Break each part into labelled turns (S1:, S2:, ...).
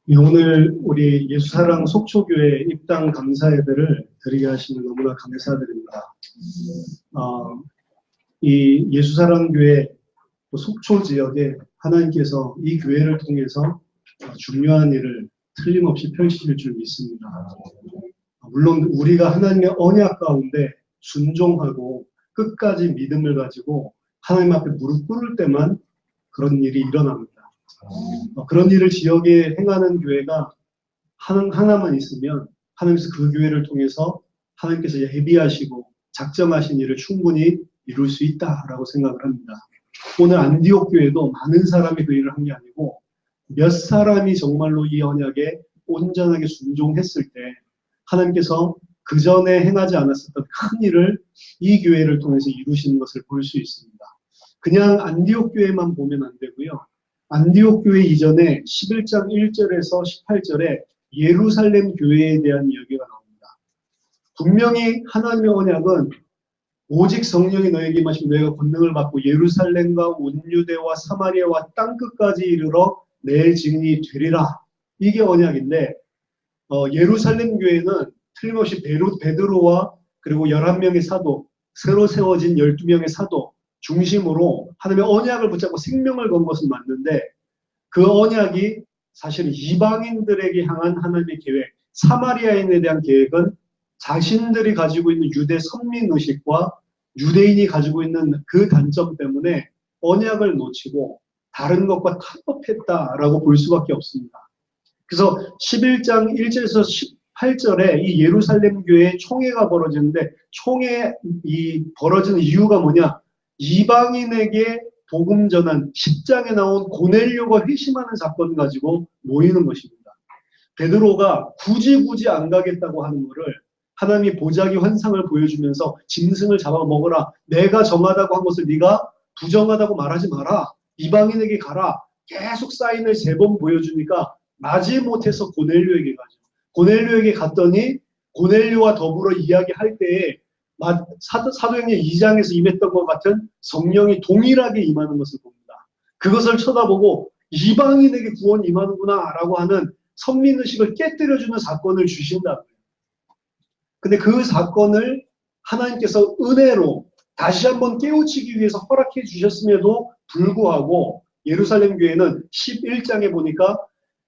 S1: 오늘 우리 예수사랑 속초교회 입당 감사 예배를 드리게 하시는 너무나 감사드립니다. 이 예수사랑 교회 속초 지역에 하나님께서 이 교회를 통해서 중요한 일을 틀림없이 펼치실 줄 믿습니다. 물론 우리가 하나님의 언약 가운데 순종하고 끝까지 믿음을 가지고 하나님 앞에 무릎 꿇을 때만 그런 일이 일어납니다. 그런 일을 지역에 행하는 교회가 하나만 있으면 하나님께서 그 교회를 통해서 하나님께서 예비하시고 작정하신 일을 충분히 이룰 수 있다라고 생각을 합니다. 오늘 안디옥 교회도 많은 사람이 그 일을 한 게 아니고 몇 사람이 정말로 이 언약에 온전하게 순종했을 때 하나님께서 그 전에 행하지 않았었던 큰 일을 이 교회를 통해서 이루시는 것을 볼 수 있습니다. 그냥 안디옥 교회만 보면 안 되고요. 안디옥 교회 이전에 11장 1절에서 18절에 예루살렘 교회에 대한 이야기가 나옵니다. 분명히 하나님의 언약은 오직 성령이 너에게 임하시면 너희가 권능을 받고 예루살렘과 온 유대와 사마리아와 땅끝까지 이르러 내 증인이 되리라. 이게 언약인데 예루살렘 교회는 틀림없이 베드로와 그리고 11명의 사도, 새로 세워진 12명의 사도 중심으로 하나님의 언약을 붙잡고 생명을 건 것은 맞는데 그 언약이 사실은 이방인들에게 향한 하나님의 계획, 사마리아인에 대한 계획은 자신들이 가지고 있는 유대 선민의식과 유대인이 가지고 있는 그 단점 때문에 언약을 놓치고 다른 것과 타협했다라고 볼 수밖에 없습니다. 그래서 11장 1절에서 18절에 이 예루살렘 교회에 총회가 벌어지는데 총회 이 벌어지는 이유가 뭐냐? 이방인에게 복음 전한 10장에 나온 고넬료가 회심하는 사건 가지고 모이는 것입니다. 베드로가 굳이 안 가겠다고 하는 것을 하나님이 보자기 환상을 보여주면서 짐승을 잡아먹어라. 내가 정하다고 한 것을 네가 부정하다고 말하지 마라. 이방인에게 가라. 계속 사인을 3번 보여주니까 마지못해서 고넬료에게 가죠. 고넬료에게 갔더니 고넬료와 더불어 이야기할 때에 사도행전 2장에서 임했던 것 같은 성령이 동일하게 임하는 것을 봅니다. 그것을 쳐다보고 이방인에게 구원이 임하는구나 라고 하는 선민의식을 깨뜨려주는 사건을 주신다. 근데 그 사건을 하나님께서 은혜로 다시 한번 깨우치기 위해서 허락해 주셨음에도 불구하고 예루살렘 교회는 11장에 보니까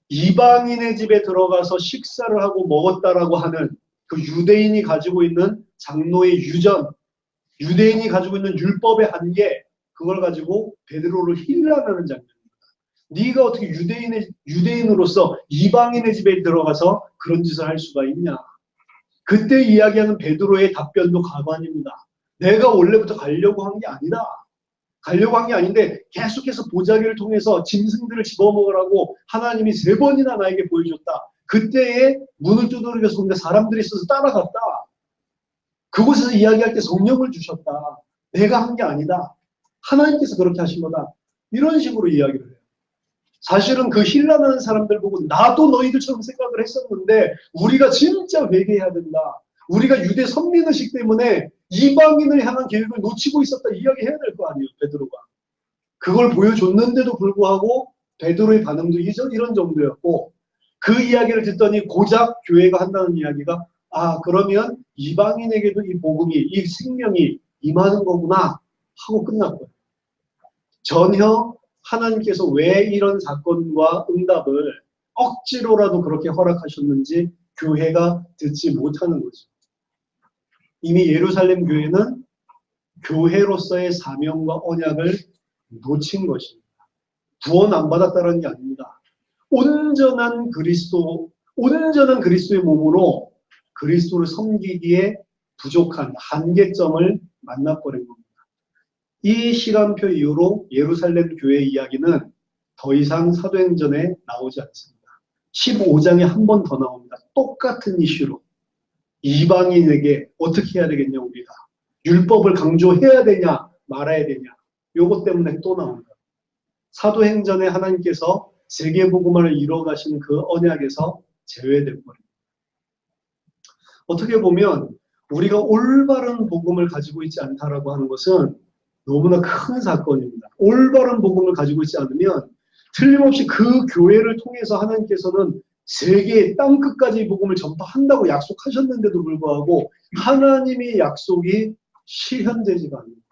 S1: 이방인의 집에 들어가서 식사를 하고 먹었다라고 하는 그 유대인이 가지고 있는 장로의 유전, 유대인이 가지고 있는 율법의 한계, 그걸 가지고 베드로를 힐난하는 장면입니다. 네가 어떻게 유대인으로서 이방인의 집에 들어가서 그런 짓을 할 수가 있냐? 그때 이야기하는 베드로의 답변도 가관입니다. 내가 원래부터 가려고 한 게 아니다. 가려고 한 게 아닌데 계속해서 보자기를 통해서 짐승들을 집어먹으라고 하나님이 3번이나 나에게 보여줬다. 그때에 문을 두드려서 보니까 사람들이 있어서 따라갔다. 그곳에서 이야기할 때 성령을 주셨다. 내가 한 게 아니다. 하나님께서 그렇게 하신 거다. 이런 식으로 이야기를 해요. 사실은 그 힐난하는 사람들 보고 나도 너희들처럼 생각을 했었는데 우리가 진짜 회개해야 된다. 우리가 유대 선민의식 때문에 이방인을 향한 계획을 놓치고 있었다. 이야기해야 될 거 아니에요. 베드로가. 그걸 보여줬는데도 불구하고 베드로의 반응도 이런 정도였고 그 이야기를 듣더니 고작 교회가 한다는 이야기가 그러면 이방인에게도 이 복음이 이 생명이 임하는 거구나 하고 끝났고요. 전혀 하나님께서 왜 이런 사건과 응답을 억지로라도 그렇게 허락하셨는지 교회가 듣지 못하는 거죠. 이미 예루살렘 교회는 교회로서의 사명과 언약을 놓친 것입니다. 구원 안 받았다는 게 아닙니다. 온전한 그리스도의 몸으로 그리스도를 섬기기에 부족한 한계점을 만나버린 겁니다. 이 시간표 이후로 예루살렘 교회 이야기는 더 이상 사도행전에 나오지 않습니다. 15장에 한 번 더 나옵니다. 똑같은 이슈로. 이방인에게 어떻게 해야 되겠냐 우리가. 율법을 강조해야 되냐 말아야 되냐. 요것 때문에 또 나옵니다. 사도행전에 하나님께서 세계복음화를 이뤄가시는 그 언약에서 제외돼버립니다. 어떻게 보면 우리가 올바른 복음을 가지고 있지 않다라고 하는 것은 너무나 큰 사건입니다. 올바른 복음을 가지고 있지 않으면 틀림없이 그 교회를 통해서 하나님께서는 세계 땅끝까지 복음을 전파한다고 약속하셨는데도 불구하고 하나님의 약속이 실현되지가 않습니다.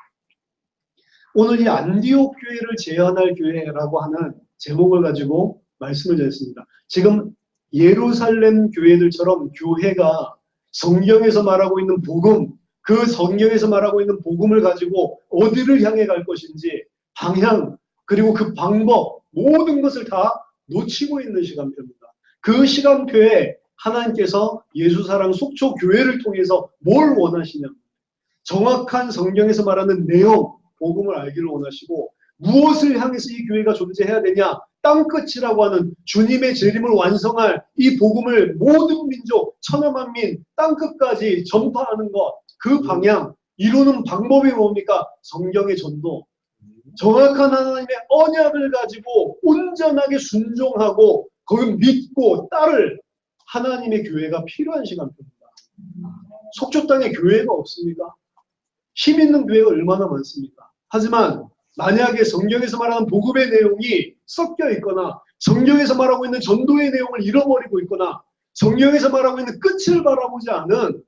S1: 오늘 이 안디옥 교회를 재현할 교회라고 하는 제목을 가지고 말씀을 드렸습니다. 지금 예루살렘 교회들처럼 교회가 성경에서 말하고 있는 복음, 그 성경에서 말하고 있는 복음을 가지고 어디를 향해 갈 것인지 방향, 그리고 그 방법, 모든 것을 다 놓치고 있는 시간표입니다. 그 시간표에 하나님께서 예수사랑 속초 교회를 통해서 뭘 원하시냐? 정확한 성경에서 말하는 내용, 복음을 알기를 원하시고 무엇을 향해서 이 교회가 존재해야 되냐? 땅끝이라고 하는 주님의 재림을 완성할 이 복음을 모든 민족, 천하만민, 땅끝까지 전파하는 것, 그 방향, 이루는 방법이 뭡니까? 성경의 전도. 정확한 하나님의 언약을 가지고 온전하게 순종하고 그걸 믿고 따를 하나님의 교회가 필요한 시간입니다. 속초 땅에 교회가 없습니까? 힘 있는 교회가 얼마나 많습니까? 하지만 만약에 성경에서 말하는 복음의 내용이 섞여 있거나 성경에서 말하고 있는 전도의 내용을 잃어버리고 있거나 성경에서 말하고 있는 끝을 바라보지 않은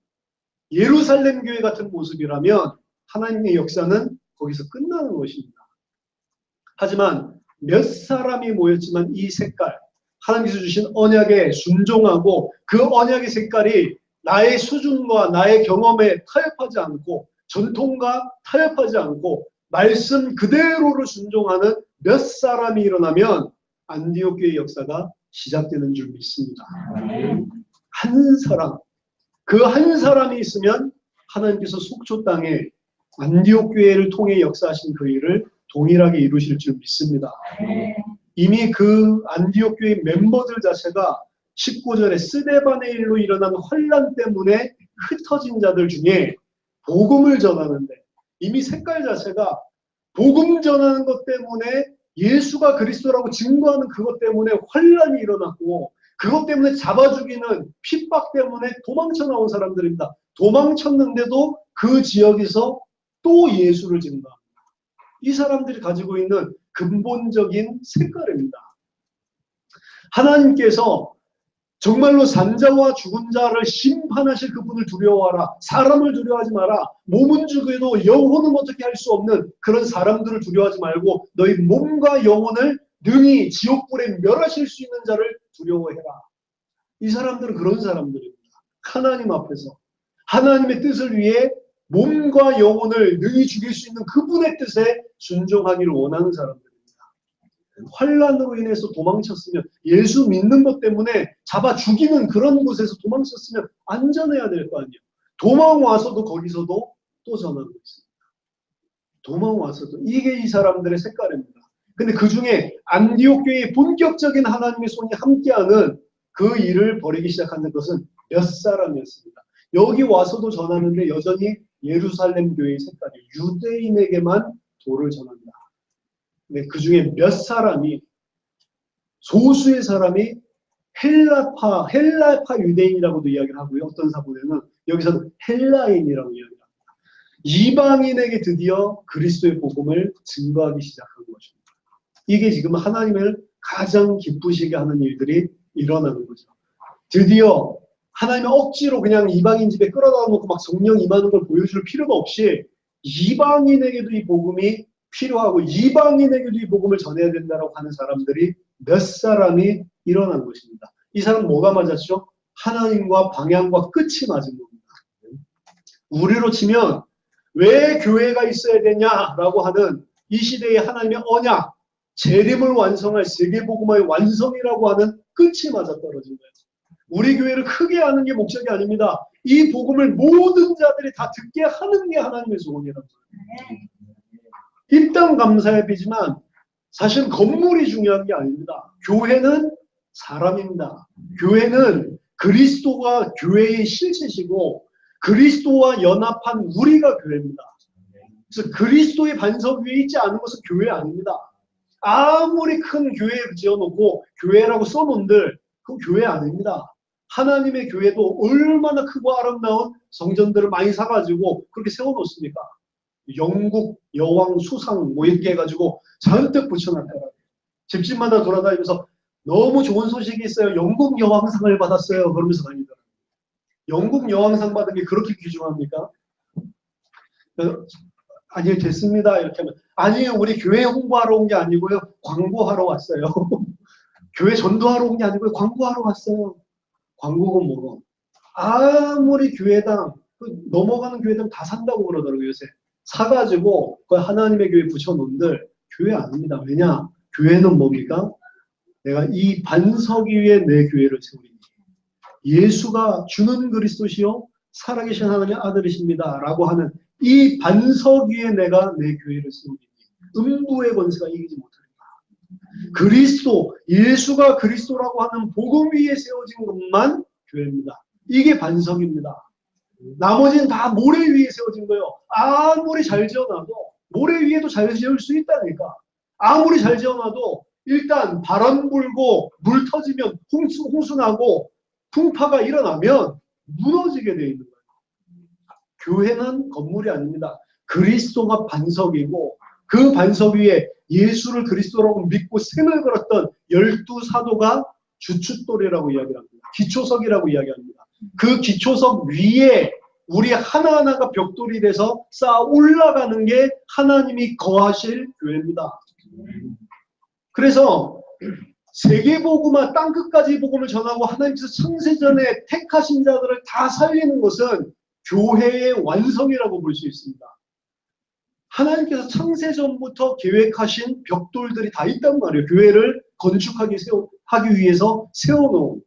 S1: 예루살렘 교회 같은 모습이라면 하나님의 역사는 거기서 끝나는 것입니다. 하지만 몇 사람이 모였지만 이 색깔, 하나님께서 주신 언약에 순종하고 그 언약의 색깔이 나의 수준과 나의 경험에 타협하지 않고 전통과 타협하지 않고 말씀 그대로를 순종하는 몇 사람이 일어나면 안디옥 교회의 역사가 시작되는 줄 믿습니다. 한 사람, 그 한 사람이 있으면 하나님께서 속초 땅에 안디옥 교회를 통해 역사하신 그 일을 동일하게 이루실 줄 믿습니다. 이미 그 안디옥 교회 멤버들 자체가 19절에 스데반의 일로 일어난 혼란 때문에 흩어진 자들 중에 복음을 전하는데 이미 색깔 자체가 복음 전하는 것 때문에 예수가 그리스도라고 증거하는 그것 때문에 혼란이 일어났고 그것 때문에 잡아 죽이는 핍박 때문에 도망쳐 나온 사람들입니다. 도망쳤는데도 그 지역에서 또 예수를 증거합니다. 이 사람들이 가지고 있는 근본적인 색깔입니다. 하나님께서 정말로 산자와 죽은 자를 심판하실 그분을 두려워하라. 사람을 두려워하지 마라. 몸은 죽여도 영혼은 어떻게 할 수 없는 그런 사람들을 두려워하지 말고 너희 몸과 영혼을 능히 지옥불에 멸하실 수 있는 자를 두려워해라. 이 사람들은 그런 사람들입니다. 하나님 앞에서 하나님의 뜻을 위해 몸과 영혼을 능히 죽일 수 있는 그분의 뜻에 순종하기를 원하는 사람들입니다. 환란으로 인해서 도망쳤으면 예수 믿는 것 때문에 잡아 죽이는 그런 곳에서 도망쳤으면 안전해야 될 거 아니에요. 도망와서도 거기서도 또 전하고 있습니다. 도망와서도 이게 이 사람들의 색깔입니다. 근데 그 중에 안디옥 교회의 본격적인 하나님의 손이 함께하는 그 일을 벌이기 시작하는 것은 몇 사람이었습니다. 여기 와서도 전하는데 여전히 예루살렘 교회의 색깔이 유대인에게만 도를 전한다. 근데 그 중에 몇 사람이 소수의 사람이 헬라파 유대인이라고도 이야기를 하고요. 어떤 사본에는 여기서는 헬라인이라고 이야기합니다. 이방인에게 드디어 그리스도의 복음을 증거하기 시작한 것입니다. 이게 지금 하나님을 가장 기쁘시게 하는 일들이 일어나는 거죠. 드디어 하나님의 억지로 그냥 이방인 집에 끌어다 놓고 막 성령 임하는 걸 보여줄 필요가 없이 이방인에게도 이 복음이 필요하고 이방인에게도 이 복음을 전해야 된다고 하는 사람들이 몇 사람이 일어난 것입니다. 이 사람 뭐가 맞았죠? 하나님과 방향과 끝이 맞은 겁니다. 우리로 치면 왜 교회가 있어야 되냐라고 하는 이 시대의 하나님의 언약, 재림을 완성할 세계복음화의 완성이라고 하는 끝이 맞아떨어진 거예요. 우리 교회를 크게 하는 게 목적이 아닙니다. 이 복음을 모든 자들이 다 듣게 하는 게 하나님의 소원이라는 거예요. 일단 감사의 비지만 사실 건물이 중요한 게 아닙니다. 교회는 사람입니다. 교회는 그리스도가 교회의 실체시고 그리스도와 연합한 우리가 교회입니다. 그래서 그리스도의 반석 위에 있지 않은 것은 교회 아닙니다. 아무리 큰 교회 지어놓고 교회라고 써놓은들 그건 교회 아닙니다. 하나님의 교회도 얼마나 크고 아름다운 성전들을 많이 사가지고 그렇게 세워놓습니까? 영국 여왕 수상 뭐 이렇게 해가지고 잔뜩 붙여놨다가 집집마다 돌아다니면서 너무 좋은 소식이 있어요. 영국 여왕상을 받았어요. 그러면서 다니더라고요. 영국 여왕상 받은 게 그렇게 귀중합니까? 아니요, 됐습니다. 이렇게 하면. 아니요, 우리 교회 홍보하러 온 게 아니고요. 광고하러 왔어요. 교회 전도하러 온 게 아니고요. 광고하러 왔어요. 광고가 뭐고? 아무리 교회당, 넘어가는 교회당 다 산다고 그러더라고요, 요새. 사가지고, 그 하나님의 교회 붙여놓은들, 교회 아닙니다. 왜냐? 교회는 뭡니까? 내가 이 반석 위에 내 교회를 세우리니. 예수가 주는 그리스도시요 살아계신 하나님의 아들이십니다. 라고 하는 이 반석 위에 내가 내 교회를 세우리니. 음부의 권세가 이기지 못하리라. 그리스도, 예수가 그리스도라고 하는 복음 위에 세워진 것만 교회입니다. 이게 반석입니다. 나머지는 다 모래 위에 세워진 거예요. 아무리 잘 지어놔도 모래 위에도 잘 지을 수 있다니까. 아무리 잘 지어놔도 일단 바람 불고 물 터지면 홍수 나고 풍파가 일어나면 무너지게 돼 있는 거예요. 교회는 건물이 아닙니다. 그리스도가 반석이고 그 반석 위에 예수를 그리스도라고 믿고 생을 걸었던 12사도가 주춧돌이라고 이야기합니다. 기초석이라고 이야기합니다. 그 기초석 위에 우리 하나하나가 벽돌이 돼서 쌓아 올라가는 게 하나님이 거하실 교회입니다. 그래서 세계복음화 땅끝까지 복음을 전하고 하나님께서 창세전에 택하신 자들을 다 살리는 것은 교회의 완성이라고 볼 수 있습니다. 하나님께서 창세전부터 계획하신 벽돌들이 다 있단 말이에요. 교회를 건축하기 위해서 세워놓은.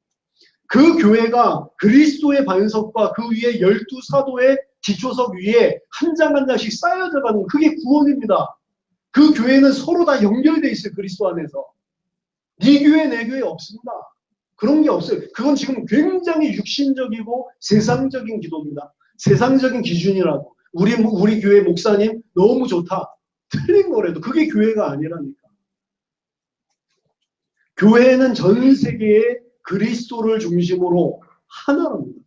S1: 그 교회가 그리스도의 반석과 그 위에 12사도의 기초석 위에 한 장 한 장씩 쌓여져 가는 그게 구원입니다. 그 교회는 서로 다 연결되어 있어요. 그리스도 안에서. 네 교회 내 교회 없습니다. 그런 게 없어요. 그건 지금 굉장히 육신적이고 세상적인 기도입니다. 세상적인 기준이라고. 우리 교회 목사님 너무 좋다. 틀린 거래도 그게 교회가 아니라니까. 교회는 전 세계의 그리스도를 중심으로 하나랍니다.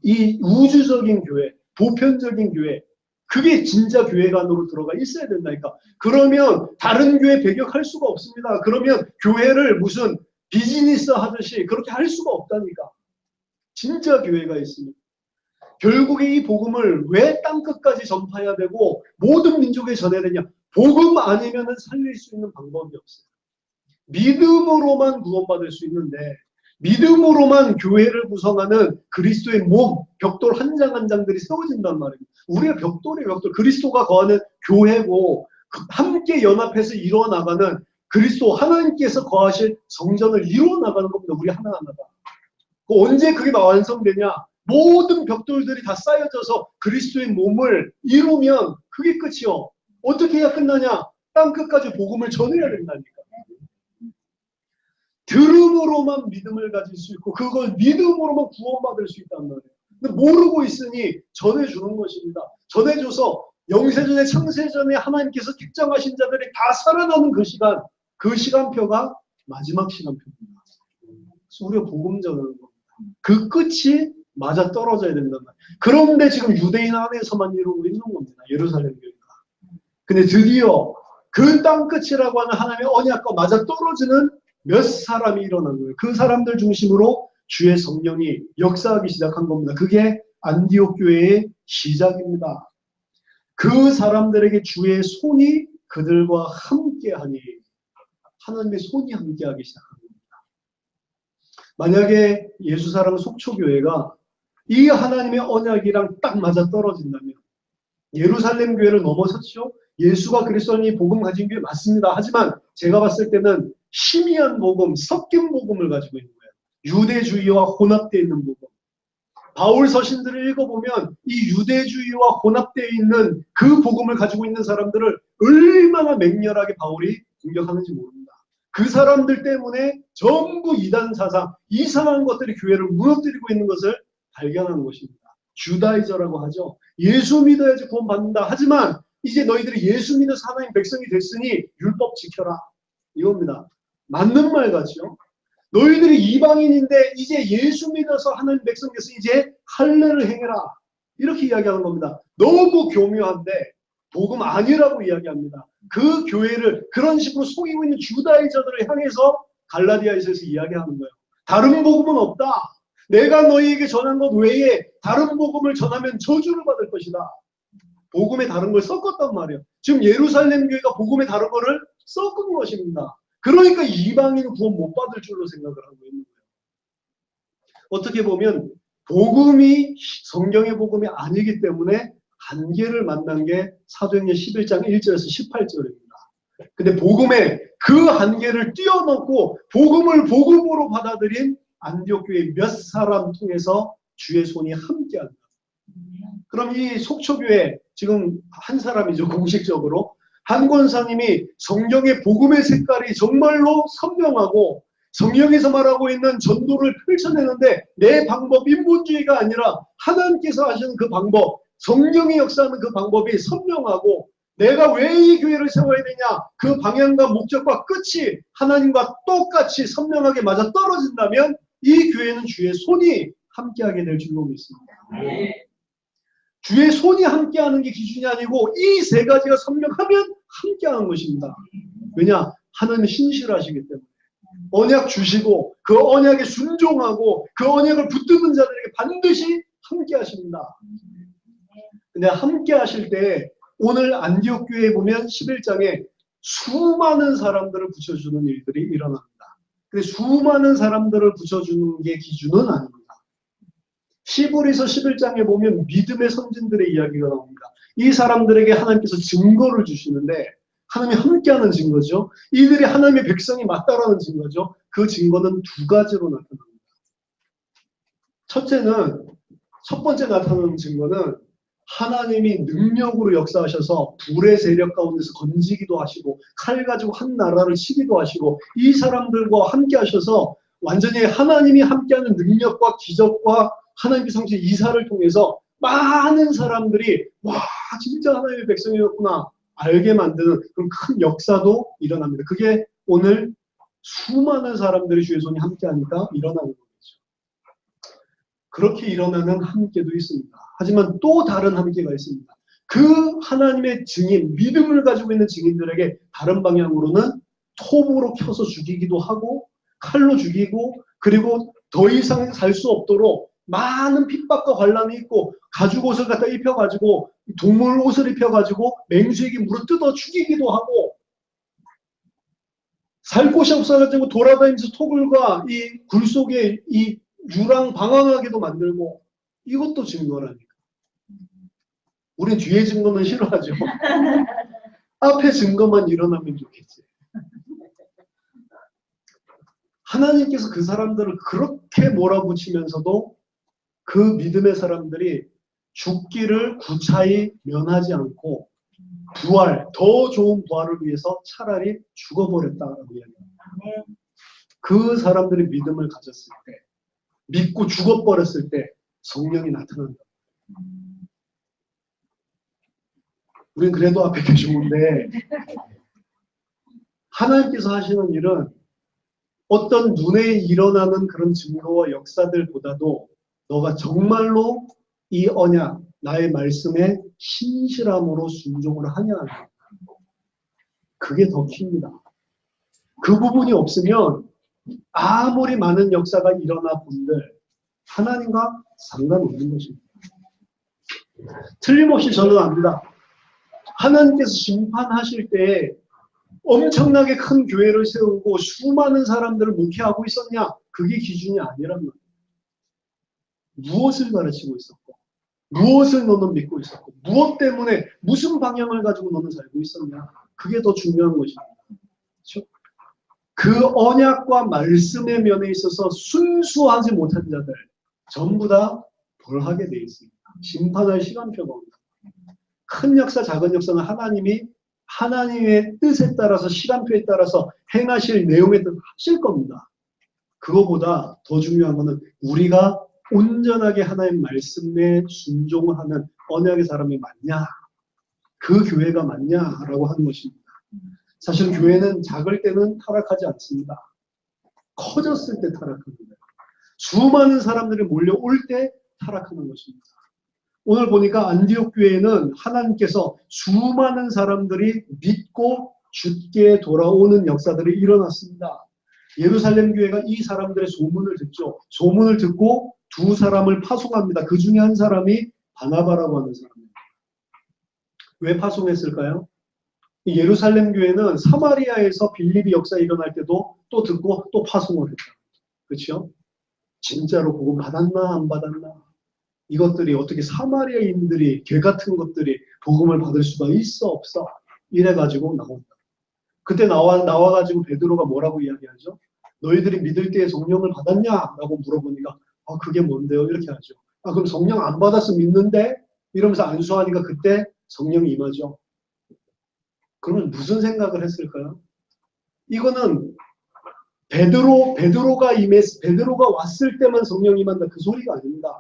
S1: 이 우주적인 교회, 보편적인 교회, 그게 진짜 교회가 안으로 들어가 있어야 된다니까. 그러면 다른 교회 배격할 수가 없습니다. 그러면 교회를 무슨 비즈니스 하듯이 그렇게 할 수가 없다니까. 진짜 교회가 있습니다. 결국에 이 복음을 왜 땅끝까지 전파해야 되고 모든 민족에 전해야 되냐. 복음 아니면 살릴 수 있는 방법이 없어요. 믿음으로만 구원받을 수 있는데 믿음으로만 교회를 구성하는 그리스도의 몸, 벽돌 한 장 한 장들이 세워진단 말입니다. 우리가 벽돌이에요. 벽돌. 그리스도가 거하는 교회고 함께 연합해서 이루어나가는 그리스도 하나님께서 거하실 성전을 이루어나가는 겁니다. 우리 하나하나가. 언제 그게 완성되냐? 모든 벽돌들이 다 쌓여져서 그리스도의 몸을 이루면 그게 끝이요. 어떻게 해야 끝나냐? 땅끝까지 복음을 전해야 된다니까. 들음으로만 믿음을 가질 수 있고 그걸 믿음으로만 구원받을 수 있단 말이에요. 근데 모르고 있으니 전해주는 것입니다. 전해줘서 영세전에 창세전에 하나님께서 특정하신 자들이 다 살아나는 그 시간표가 마지막 시간표입니다. 그래서 우리가 복음 전하는 겁니다. 그 끝이 맞아 떨어져야 된단 말이에요. 그런데 지금 유대인 안에서만 이루고 있는 겁니다. 예루살렘 교회가. 근데 드디어 그 땅끝이라고 하는 하나님의 언약과 맞아 떨어지는 몇 사람이 일어난 거예요. 그 사람들 중심으로 주의 성령이 역사하기 시작한 겁니다. 그게 안디옥 교회의 시작입니다. 그 사람들에게 주의 손이 그들과 함께하니 하나님의 손이 함께하기 시작한 겁니다. 만약에 예수 사랑 속초교회가 이 하나님의 언약이랑 딱 맞아 떨어진다면 예루살렘 교회를 넘어섰죠. 예수가 그리스도니 복음 가진 교회 맞습니다. 하지만 제가 봤을 때는 희미한 복음, 섞인 복음을 가지고 있는 거예요. 유대주의와 혼합되어 있는 복음. 바울 서신들을 읽어보면 이 유대주의와 혼합되어 있는 그 복음을 가지고 있는 사람들을 얼마나 맹렬하게 바울이 공격하는지 모릅니다. 그 사람들 때문에 전부 이단 사상, 이상한 것들이 교회를 무너뜨리고 있는 것을 발견한 것입니다. 주다이저라고 하죠. 예수 믿어야지 구원받는다. 하지만 이제 너희들이 예수 믿어서 하나님 백성이 됐으니 율법 지켜라. 이겁니다. 맞는 말 같죠? 너희들이 이방인인데 이제 예수 믿어서 하나님 백성 됐으니 이제 할례를 행해라. 이렇게 이야기하는 겁니다. 너무 교묘한데 복음 아니라고 이야기합니다. 그 교회를 그런 식으로 속이고 있는 주다이저들을 향해서 갈라디아에서 이야기하는 거예요. 다른 복음은 없다. 내가 너희에게 전한 것 외에 다른 복음을 전하면 저주를 받을 것이다. 복음에 다른 걸 섞었단 말이에요. 지금 예루살렘 교회가 복음에 다른 거를 섞은 것입니다. 그러니까 이방인은 구원 못 받을 줄로 생각을 하고 있는 거예요. 어떻게 보면 복음이 성경의 복음이 아니기 때문에 한계를 만난 게 사도행전 11장 1절에서 18절입니다. 근데 복음의 그 한계를 뛰어넘고 복음을 복음으로 받아들인 안디옥 교회 몇 사람 통해서 주의 손이 함께한다. 그럼 이 속초교회 지금 한 사람이죠. 공식적으로 한 권사님이 성경의 복음의 색깔이 정말로 선명하고 성경에서 말하고 있는 전도를 펼쳐내는데 내 방법, 인본주의가 아니라 하나님께서 하시는 그 방법, 성경이 역사하는 그 방법이 선명하고 내가 왜 이 교회를 세워야 되냐, 그 방향과 목적과 끝이 하나님과 똑같이 선명하게 맞아떨어진다면 이 교회는 주의 손이 함께하게 될 줄로 믿습니다. 주의 손이 함께하는 게 기준이 아니고 이 세 가지가 선명하면 함께하는 것입니다. 왜냐? 하나님은 신실하시기 때문에 언약 주시고 그 언약에 순종하고 그 언약을 붙드는 자들에게 반드시 함께하십니다. 근데 함께하실 때 오늘 안디옥 교회에 보면 11장에 수많은 사람들을 붙여주는 일들이 일어납니다. 근데 수많은 사람들을 붙여주는 게 기준은 아닙니다. 히브리서 11장에 보면 믿음의 선진들의 이야기가 나옵니다. 이 사람들에게 하나님께서 증거를 주시는데 하나님이 함께하는 증거죠. 이들이 하나님의 백성이 맞다라는 증거죠. 그 증거는 두 가지로 나타납니다. 첫 번째 나타나는 증거는 하나님이 능력으로 역사하셔서 불의 세력 가운데서 건지기도 하시고 칼 가지고 한 나라를 치기도 하시고 이 사람들과 함께 하셔서 완전히 하나님이 함께하는 능력과 기적과 하나님께서 성취 이사를 통해서 많은 사람들이 와 진짜 하나님의 백성이었구나 알게 만드는 그런 큰 역사도 일어납니다. 그게 오늘 수많은 사람들의 주의 손이 함께하니까 일어나는 거죠. 그렇게 일어나는 함께도 있습니다. 하지만 또 다른 함께가 있습니다. 그 하나님의 증인, 믿음을 가지고 있는 증인들에게 다른 방향으로는 톱으로 켜서 죽이기도 하고 칼로 죽이고 그리고 더 이상 살 수 없도록 많은 핍박과 관람이 있고 가죽 옷을 갖다 입혀가지고 동물 옷을 입혀가지고 맹수에게 물을 뜯어 죽이기도 하고 살 곳이 없어가지고 돌아다니면서 토굴과 이 굴 속에 이 유랑 방황하게도 만들고 이것도 증거라니까. 우린 뒤에 증거는 싫어하죠. 앞에 증거만 일어나면 좋겠지. 하나님께서 그 사람들을 그렇게 몰아붙이면서도 그 믿음의 사람들이 죽기를 구차히 면하지 않고 부활, 더 좋은 부활을 위해서 차라리 죽어버렸다라고 이야기합니다. 그 사람들이 믿음을 가졌을 때, 믿고 죽어버렸을 때 성령이 나타난다. 우린 그래도 앞에 계시는데 하나님께서 하시는 일은 어떤 눈에 일어나는 그런 증거와 역사들보다도 너가 정말로 이 언약, 나의 말씀에 신실함으로 순종을 하냐 그게 더 킵니다. 그 부분이 없으면 아무리 많은 역사가 일어나 본들 하나님과 상관없는 것입니다. 틀림없이 저는 압니다. 하나님께서 심판하실 때 엄청나게 큰 교회를 세우고 수많은 사람들을 목회하고 있었냐? 그게 기준이 아니란 말이에요. 무엇을 가르치고 있었고 무엇을 너는 믿고 있었고 무엇 때문에 무슨 방향을 가지고 너는 살고 있었냐? 그게 더 중요한 것입니다. 그렇죠? 그 언약과 말씀의 면에 있어서 순수하지 못한 자들 전부 다 벌하게 돼 있습니다. 심판할 시간표가 옵니다. 큰 역사, 작은 역사는 하나님이 하나님의 뜻에 따라서 시간표에 따라서 행하실 내용에 따라 하실 겁니다. 그거보다 더 중요한 것은 우리가 온전하게 하나님 말씀에 순종을 하는 언약의 사람이 맞냐? 그 교회가 맞냐라고 하는 것입니다. 사실 교회는 작을 때는 타락하지 않습니다. 커졌을 때 타락합니다. 수많은 사람들이 몰려올 때 타락하는 것입니다. 오늘 보니까 안디옥 교회는 하나님께서 수많은 사람들이 믿고 죽게 돌아오는 역사들이 일어났습니다. 예루살렘 교회가 이 사람들의 소문을 듣죠. 소문을 듣고 두 사람을 파송합니다. 그 중에 한 사람이 바나바라고 하는 사람입니다. 왜 파송했을까요? 예루살렘 교회는 사마리아에서 빌립이 역사 일어날 때도 또 듣고 또 파송을 했다. 그렇죠? 진짜로 복음 받았나 안 받았나? 이것들이 어떻게 사마리아인들이 개 같은 것들이 복음을 받을 수가 있어 없어? 이래가지고 나온다. 그때 나와가지고 베드로가 뭐라고 이야기하죠? 너희들이 믿을 때에 성령을 받았냐? 라고 물어보니까 그게 뭔데요? 이렇게 하죠. 그럼 성령 안 받아서 믿는데? 이러면서 안수하니까 그때 성령이 임하죠. 그러면 무슨 생각을 했을까요? 이거는 베드로가 베드로가 왔을 때만 성령이 임한다. 그 소리가 아닙니다.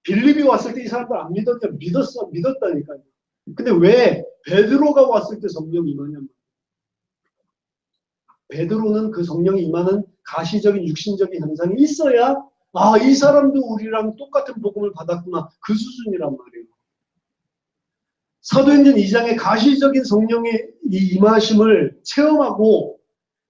S1: 빌립이 왔을 때 이 사람들 안 믿었냐? 믿었다니까요. 근데 왜 베드로가 왔을 때 성령이 임하냐면 베드로는 그 성령이 임하는 가시적인 육신적인 현상이 있어야 이 사람도 우리랑 똑같은 복음을 받았구나. 그 수준이란 말이에요. 사도행전 2장의 가시적인 성령의 이 임하심을 체험하고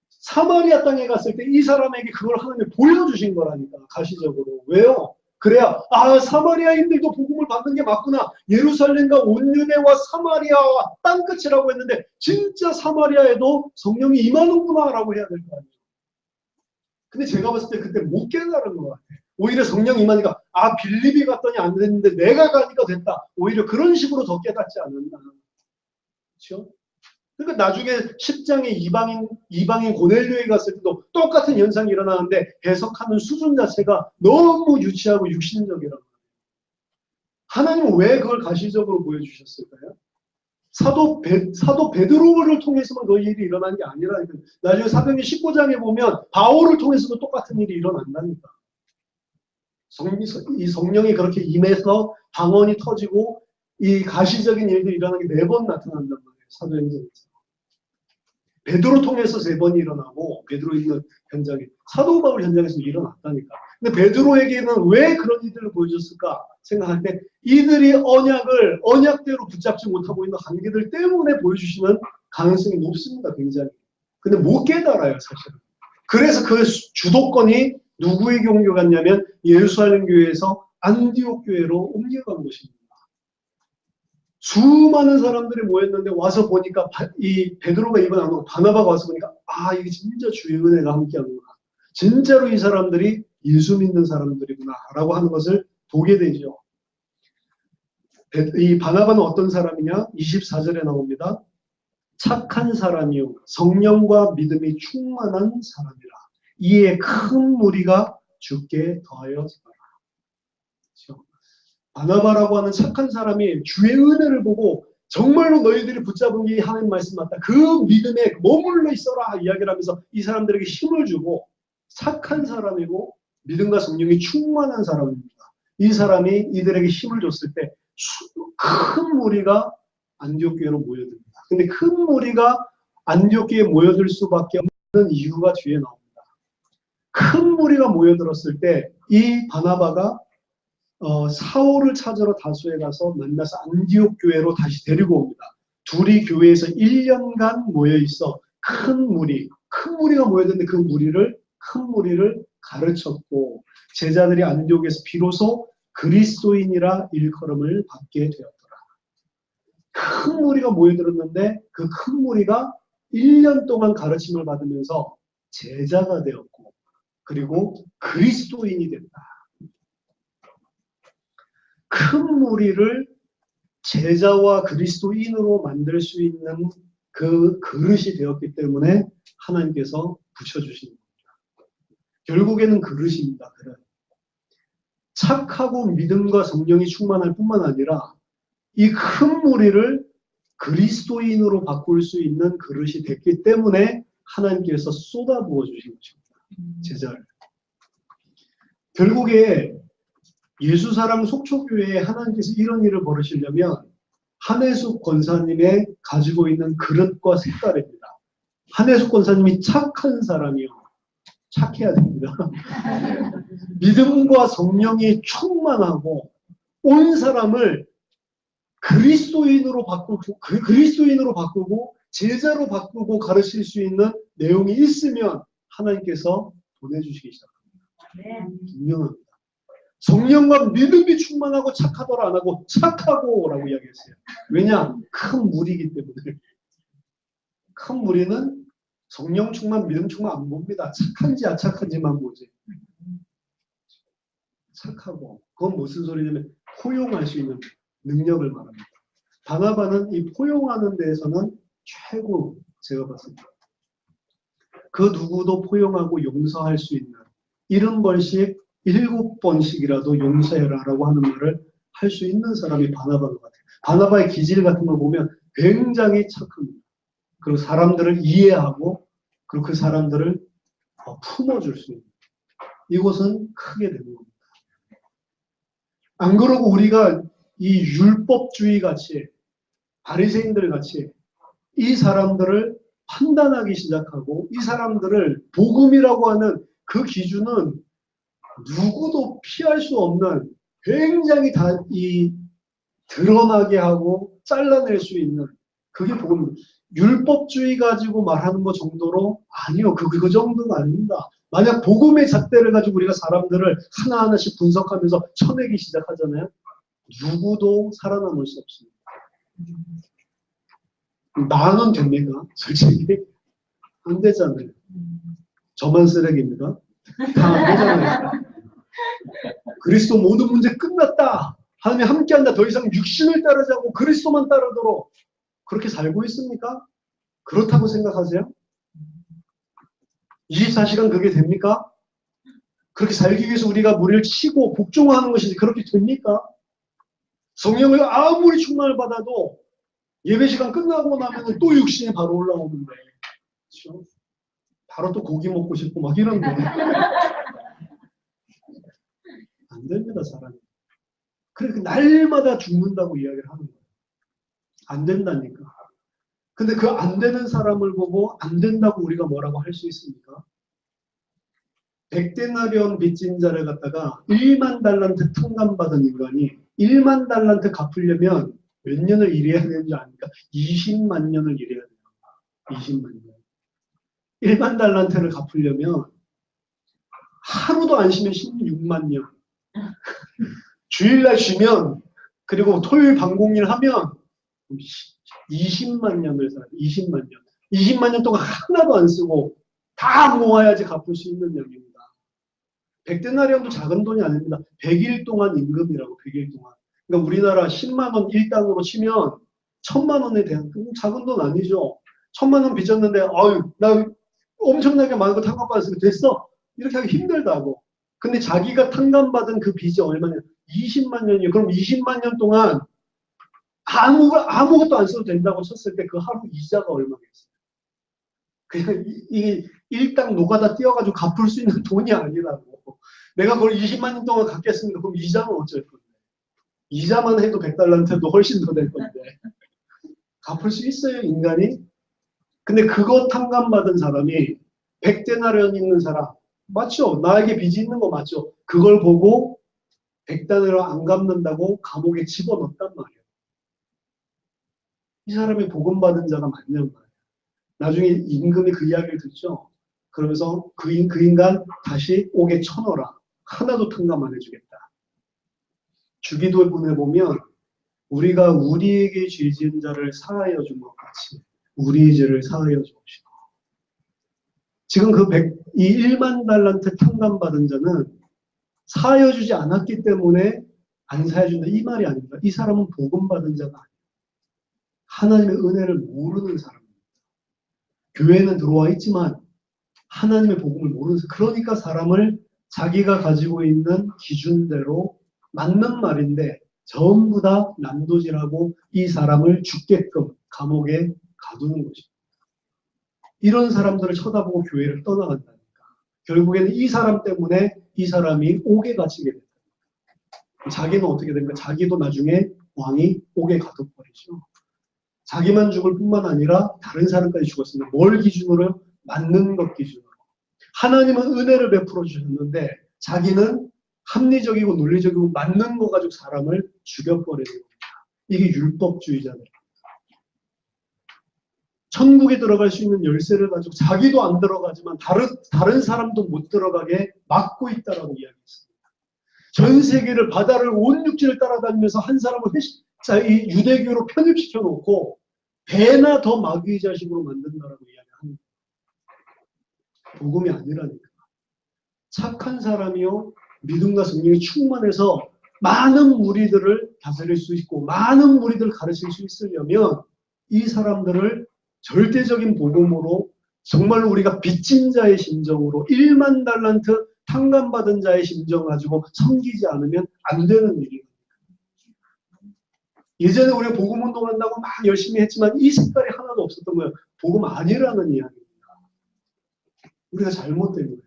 S1: 사마리아 땅에 갔을 때 이 사람에게 그걸 하나님이 보여주신 거라니까. 가시적으로. 왜요? 그래야 사마리아인들도 복음을 받는 게 맞구나. 예루살렘과 온유대와 사마리아와 땅끝이라고 했는데 진짜 사마리아에도 성령이 임하는구나 라고 해야 될 거 아니에요. 근데 제가 봤을 때 그때 못 깨달은 것 같아요. 오히려 성령 임하니까 빌립이 갔더니 안 됐는데 내가 가니까 됐다. 오히려 그런 식으로 더 깨닫지 않았나. 그렇죠? 그러니까 나중에 10장에 이방인 고넬료에 갔을 때도 똑같은 현상이 일어나는데 해석하는 수준 자체가 너무 유치하고 육신적이라고. 하나님은 왜 그걸 가시적으로 보여주셨을까요? 사도 베드로를 통해서만 그 일이 일어난 게 아니라니까. 나중에 사도행전 19장에 보면 바울을 통해서도 똑같은 일이 일어난다니까. 이 성령이 그렇게 임해서 방언이 터지고 이 가시적인 일들이 일어나는 게 4번 나타난단 말이에요. 사도행전에서. 베드로 통해서 3번이 일어나고 베드로 있는 현장에 사도 바울 현장에서 일어났다니까. 근데 베드로에게는 왜 그런 일들을 보여줬을까 생각할 때 이들이 언약대로 붙잡지 못하고 있는 한계들 때문에 보여주시는 가능성이 높습니다. 굉장히. 근데 못 깨달아요. 사실은. 그래서 그 주도권이 누구에게 옮겨갔냐면 예루살렘 교회에서 안디옥 교회로 옮겨간 것입니다. 수많은 사람들이 모였는데 와서 보니까 이 베드로가 입은 안 오고 바나바가 와서 보니까 이게 진짜 주의 은혜가 함께하는구나. 진짜로 이 사람들이 예수 믿는 사람들이구나 라고 하는 것을 보게 되죠. 이 바나바는 어떤 사람이냐? 24절에 나옵니다. 착한 사람이요 성령과 믿음이 충만한 사람이라. 이에 큰 무리가 주께 더하여 서라. 그렇죠? 바나바라고 하는 착한 사람이 주의 은혜를 보고 정말로 너희들이 붙잡은 게 하나님 말씀 맞다. 그 믿음에 머물러 있어라 이야기를 하면서 이 사람들에게 힘을 주고 착한 사람이고 믿음과 성령이 충만한 사람입니다. 이 사람이 이들에게 힘을 줬을 때 큰 무리가 안디옥 교회로 모여듭니다. 근데 큰 무리가 안디옥 교회에 모여들 수밖에 없는 이유가 뒤에 나옵니다. 큰 무리가 모여들었을 때 이 바나바가 사울을 찾으러 다소에 가서 만나서 안디옥 교회로 다시 데리고 옵니다. 둘이 교회에서 1년간 모여있어 큰 무리가 모여드는데 그 큰 무리를 가르쳤고 제자들이 안디옥에서 비로소 그리스도인이라 일컬음을 받게 되었더라. 큰 무리가 모여들었는데 그 큰 무리가 1년 동안 가르침을 받으면서 제자가 되었고 그리고 그리스도인이 됐다. 큰 무리를 제자와 그리스도인으로 만들 수 있는 그 그릇이 되었기 때문에 하나님께서 붙여주신 겁니다. 결국에는 그릇입니다. 그릇. 착하고 믿음과 성령이 충만할 뿐만 아니라 이 큰 무리를 그리스도인으로 바꿀 수 있는 그릇이 됐기 때문에 하나님께서 쏟아부어 주신 것입니다. 제자를. 결국에 예수사랑 속초교회에 하나님께서 이런 일을 벌이시려면 한혜숙 권사님의 가지고 있는 그릇과 색깔입니다. 한혜숙 권사님이 착한 사람이요. 착해야 됩니다. 믿음과 성령이 충만하고 온 사람을 그리스도인으로 바꾸고 제자로 바꾸고 가르칠 수 있는 내용이 있으면 하나님께서 보내주시기 시작합니다. 분명합니다. 성령과 믿음이 충만하고 착하더라 안 하고 착하고 라고 이야기했어요. 왜냐? 큰 무리이기 때문에. 큰 무리는 성령 충만, 믿음 충만 안 봅니다. 착한지 안 착한지만 보지. 착하고. 그건 무슨 소리냐면 포용할 수 있는 능력을 말합니다. 바나바는 이 포용하는 데에서는 최고 제가 봤을 때. 그 누구도 포용하고 용서할 수 있는 70번씩 7번씩이라도 용서해라라고 하는 말을 할 수 있는 사람이 바나바인 것 같아요. 바나바의 기질 같은 걸 보면 굉장히 착합니다. 그리고 사람들을 이해하고 그리고 그 사람들을 품어줄 수 있는 이곳은 크게 되는 겁니다. 안 그러고 우리가 이 율법주의 같이 바리새인들 같이 이 사람들을 판단하기 시작하고 이 사람들을 복음이라고 하는 그 기준은 누구도 피할 수 없는 굉장히 드러나게 하고 잘라낼 수 있는 그게 복음. 율법주의 가지고 말하는 것 정도로 아니요. 그 정도는 아닙니다. 만약 복음의 잣대를 가지고 우리가 사람들을 하나하나씩 분석하면서 쳐내기 시작하잖아요. 누구도 살아남을 수 없습니다. 나는 됩니까? 솔직히 안 되잖아요. 저만 쓰레기입니다. 다 안 되잖아요. 그리스도 모든 문제 끝났다. 하나님 함께한다. 더 이상 육신을 따르지 않고 그리스도만 따르도록 그렇게 살고 있습니까? 그렇다고 생각하세요? 24시간 그게 됩니까? 그렇게 살기 위해서 우리가 무리를 치고 복종하는 것이 그렇게 됩니까? 성령을 아무리 충만을 받아도 예배 시간 끝나고 나면 또 육신이 바로 올라오는데 그렇죠? 바로 또 고기 먹고 싶고 막 이런데 안 됩니다, 사람이. 그러니까 날마다 죽는다고 이야기를 하는 거예요. 안 된다니까. 근데 그 안 되는 사람을 보고 안 된다고 우리가 뭐라고 할 수 있습니까? 100데나리온 빚진 자를 갖다가 1만 달란트 탕감받은 인간이 1만 달란트 갚으려면 몇 년을 일해야 되는지 아닙니까? 20만 년을 일해야 돼요. 20만 년. 1만 달란트를 갚으려면 하루도 안 쉬면 16만 년. 주일날 쉬면 그리고 토요일 방공일 하면 20만 년을 살아요. 20만 년. 20만 년 동안 하나도 안 쓰고 다 모아야지 갚을 수 있는 양입니다. 100데나리온도 작은 돈이 아닙니다. 100일 동안 임금이라고 100일 동안. 그러니까 우리나라 10만 원 일당으로 치면 1000만 원에 대한 작은 돈 아니죠. 1000만 원 빚졌는데 아유 나 엄청나게 많은 거 탕감받았으면 됐어. 이렇게 하기 힘들다고. 근데 자기가 탕감받은 그 빚이 얼마냐? 20만 년이요. 그럼 20만 년 동안 아무것도 안 써도 된다고 쳤을 때 그 하루 이자가 얼마겠어요? 그냥 이게 일당 노가다 띄어가지고 갚을 수 있는 돈이 아니라고. 내가 그걸 20만 년 동안 갚겠습니다. 그럼 이자는 어쩔 건데. 이자만 해도 100달란트도 훨씬 더 될 건데. 갚을 수 있어요, 인간이? 근데 그거 탕감받은 사람이 100데나리온 있는 사람 맞죠? 나에게 빚이 있는 거 맞죠? 그걸 보고 100데나리온 안 갚는다고 감옥에 집어넣었단 말이에요. 이 사람이 복음받은 자가 맞냔 말이에요. 나중에 임금이 그 이야기를 듣죠. 그러면서 그 인간 다시 옥에 쳐넣어라. 하나도 탕감 안 해주겠다. 주기도문에 보면 우리가 우리에게 죄 지은 자를 사하여 준 것 같이 우리의 죄를 사하여 주옵시다. 지금 이 1만 달란트 탕감받은 자는 사하여 주지 않았기 때문에 안 사하여 준다. 이 말이 아닙니다. 이 사람은 복음받은 자가 아니에요. 하나님의 은혜를 모르는 사람입니다. 교회는 들어와 있지만 하나님의 복음을 모르는 사람. 그러니까 사람을 자기가 가지고 있는 기준대로 맞는 말인데 전부 다 난도질하고 이 사람을 죽게끔 감옥에 가두는 것입니다. 이런 사람들을 쳐다보고 교회를 떠나간다니까. 결국에는 이 사람 때문에 이 사람이 옥에 갇히게 됩니다. 자기는 어떻게 됩니까? 자기도 나중에 왕이 옥에 가둬버리죠. 자기만 죽을 뿐만 아니라 다른 사람까지 죽었습니다. 뭘 기준으로요? 맞는 것 기준으로. 하나님은 은혜를 베풀어 주셨는데 자기는 합리적이고 논리적이고 맞는 거 가지고 사람을 죽여버리는 겁니다. 이게 율법주의잖아요. 천국에 들어갈 수 있는 열쇠를 가지고 자기도 안 들어가지만 다른 사람도 못 들어가게 막고 있다라고 이야기했습니다. 전 세계를 바다를 온 육지를 따라다니면서 한 사람을 이 유대교로 편입시켜 놓고 배나 더 마귀의 자식으로 만든다라고 이야기합니다. 복음이 아니라니까. 착한 사람이요 믿음과 성령이 충만해서 많은 무리들을 다스릴 수 있고 많은 무리들을 가르칠 수 있으려면 이 사람들을 절대적인 복음으로 정말로 우리가 빚진 자의 심정으로 1만 달란트 탕감받은 자의 심정 가지고 섬기지 않으면 안 되는 일이에요. 예전에 우리가 복음 운동한다고 막 열심히 했지만 이 색깔이 하나도 없었던 거예요. 복음 아니라는 이야기입니다. 우리가 잘못된 거예요.